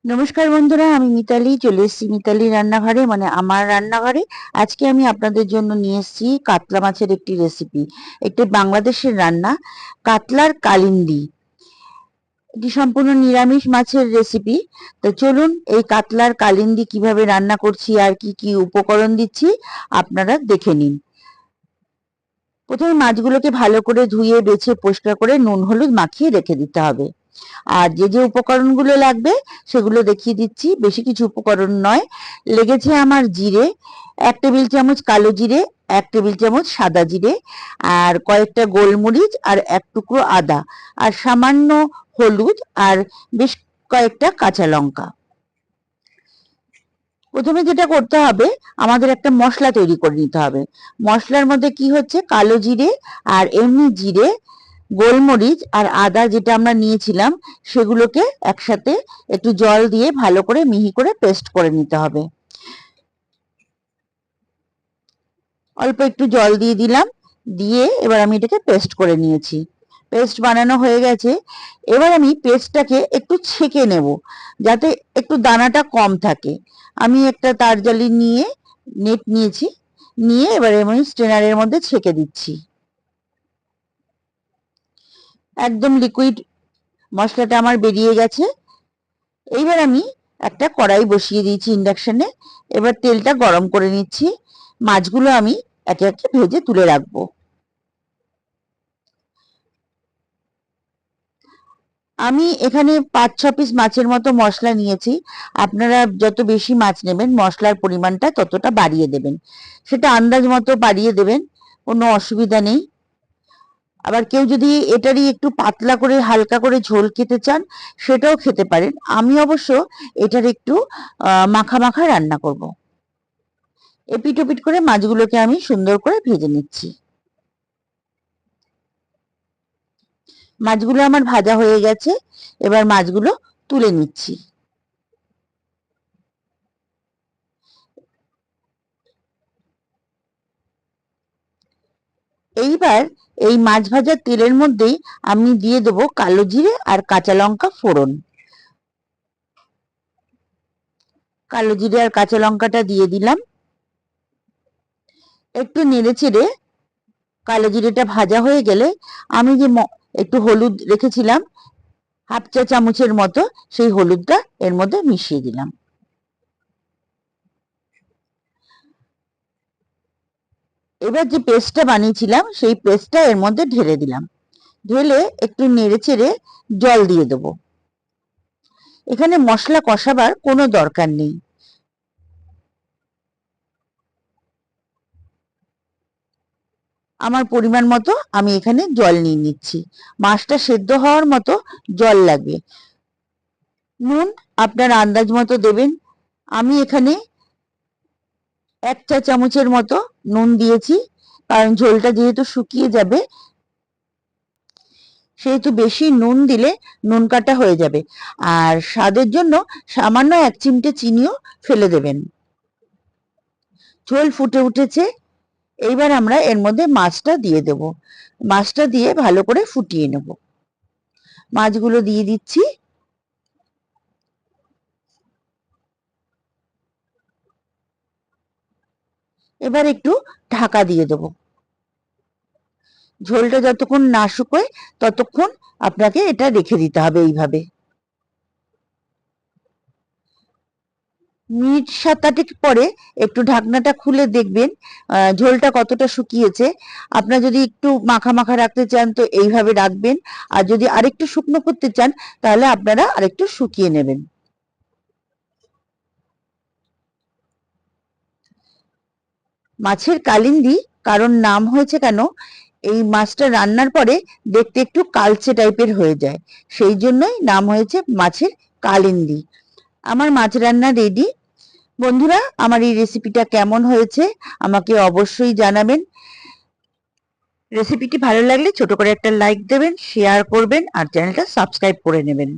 নমস্কার বন্ধুরা, আমি মিতালি চলে এসেছি মিতালি রান্নাঘরে, মানে আমার রান্নাঘরে। আজকে আমি আপনাদের জন্য নিয়ে এসেছি কাতলা মাছের একটি রেসিপি। একটি বাংলাদেশের রান্না, কাতলার কালিন্দি। এটি সম্পূর্ণ নিরামিষ মাছের রেসিপি। তো চলুন এই কাতলার কালিন্দি কিভাবে রান্না করছি আর কি কি উপকরণ দিচ্ছি আপনারা দেখে নিন। প্রথমে মাছগুলোকে ভালো করে ধুয়ে বেছে পরিষ্কার করে নুন হলুদ মাখিয়ে রেখে দিতে হবে। আর যে যে উপকরণগুলো লাগবে সেগুলো দেখিয়ে দিচ্ছি, বেশি কিছু উপকরণ নয়। লেগেছে আমার জিরে, 1 টেবিল চামচ কালো জিরে, 1 টেবিল চামচ সাদা জিরে, আর কয়েকটা গোলমরিচ, আর এক টুকরো আদা, আর সামান্য হলুদ, আর বেশ কয়েকটা কাঁচা লঙ্কা। প্রথমে যেটা করতে হবে, আমাদের একটা মশলা তৈরি করে নিতে হবে। মশলার মধ্যে কি হচ্ছে, কালো জিরে আর এমনি জিরে, গোলমরিচ আর আদা যেটা আমরা নিয়েছিলাম সেগুলোকে একসাথে একটু জল দিয়ে ভালো করে মিহি করে পেস্ট করে নিতে হবে। অল্প একটু জল দিয়ে দিলাম, দিয়ে এবার আমি এটাকে পেস্ট করে নিয়েছি। পেস্ট বানানো হয়ে গেছে। এবার আমি পেস্টটাকে একটু ছেঁকে নেব যাতে একটু দানাটা কম থাকে। আমি একটা তার জালি নিয়ে নেট নিয়েছি, নিয়ে এবারে আমি স্ট্রেনারের মধ্যে ছেঁকে দিচ্ছি। একদম লিকুইড মশলাটা আমার বেরিয়ে গেছে। এইবার আমি একটা কড়াই বসিয়ে দিয়েছি ইন্ডাকশনে। এবার তেলটা গরম করে নিচ্ছি। মাছগুলো আমি একে একে ভেজে তুলে রাখবো। আমি এখানে 5-6 পিস মাছের মতো মশলা নিয়েছি। আপনারা যত বেশি মাছ নেবেন মশলার পরিমাণটা ততটা বাড়িয়ে দেবেন, সেটা আন্দাজ মতো বাড়িয়ে দেবেন, কোনো অসুবিধা নেই। আবার কেউ যদি এটারই একটু পাতলা করে হালকা করে ঝোল খেতে চান সেটাও খেতে পারেন। আমি অবশ্য এটার একটু মাখা মাখা রান্না করব। এপিট ওপিট করে মাছগুলোকে আমি সুন্দর করে ভেজে নিচ্ছি। মাছগুলো আমার ভাজা হয়ে গেছে। এবার মাছগুলো তুলে নিচ্ছি। এইবার এই মাছ ভাজার তেলের মধ্যেই আমি দিয়ে দেবো কালো জিরে আর কাঁচা লঙ্কা ফোড়ন। কালো জিরে আর কাঁচা লঙ্কাটা দিয়ে দিলাম। একটু নেড়ে চেড়ে কালো জিরেটা ভাজা হয়ে গেলে আমি যে একটু হলুদ রেখেছিলাম 1/2 চা চামচের মতো, সেই হলুদটা এর মধ্যে মিশিয়ে দিলাম। এবার যে পেস্টটা বানিয়েছিলাম সেই পেস্টটা এর মধ্যে ঢেলে দিলাম। ঢেলে একটু নেড়ে চেড়ে জল দিয়ে দেবো। এখানে মশলা কষাবার কোনো দরকার নেই। আমার পরিমাণ মতো আমি এখানে জল নিয়ে নিচ্ছি। মাছটা সেদ্ধ হওয়ার মতো জল লাগবে। নুন আপনার আন্দাজ মতো দেবেন। আমি এখানে 1 চা চামচের মতো নুন দিয়েছি, কারণ ঝোলটা যেহেতু শুকিয়ে যাবে সেহেতু বেশি নুন দিলে নুন কাটা হয়ে যাবে। আর স্বাদের জন্য সামান্য 1 চিমটে চিনিও ফেলে দেবেন। ঝোল ফুটে উঠেছে। এইবার আমরা এর মধ্যে মাছটা দিয়ে দেব। মাছটা দিয়ে ভালো করে ফুটিয়ে নেব। মাছগুলো দিয়ে দিচ্ছি। এবার একটু ঢাকা দিয়ে দেব। ঝোলটা যতক্ষণ না শুকোয় ততক্ষণ আপনাকে এটা রেখে দিতে হবে। এইভাবে মিনিট 7-8 পরে একটু ঢাকনাটা খুলে দেখবেন ঝোলটা কতটা শুকিয়েছে। আপনার যদি একটু মাখা মাখা রাখতে চান তো এইভাবে রাখবেন, আর যদি আরেকটু শুকনো করতে চান তাহলে আপনারা আরেকটু শুকিয়ে নেবেন। মাছের কালিন্দি কারণ নাম হয়েছে কেন, এই মাছটা রান্নার পরে দেখতে একটু কালচে টাইপের হয়ে যায়, সেই জন্যই নাম হয়েছে মাছের কালিন্দি। আমার মাছ রান্না রেডি। বন্ধুরা, আমার এই রেসিপিটা কেমন হয়েছে আমাকে অবশ্যই জানাবেন। রেসিপিটি ভালো লাগলে ছোট করে একটা লাইক দেবেন, শেয়ার করবেন আর চ্যানেলটা সাবস্ক্রাইব করে নেবেন।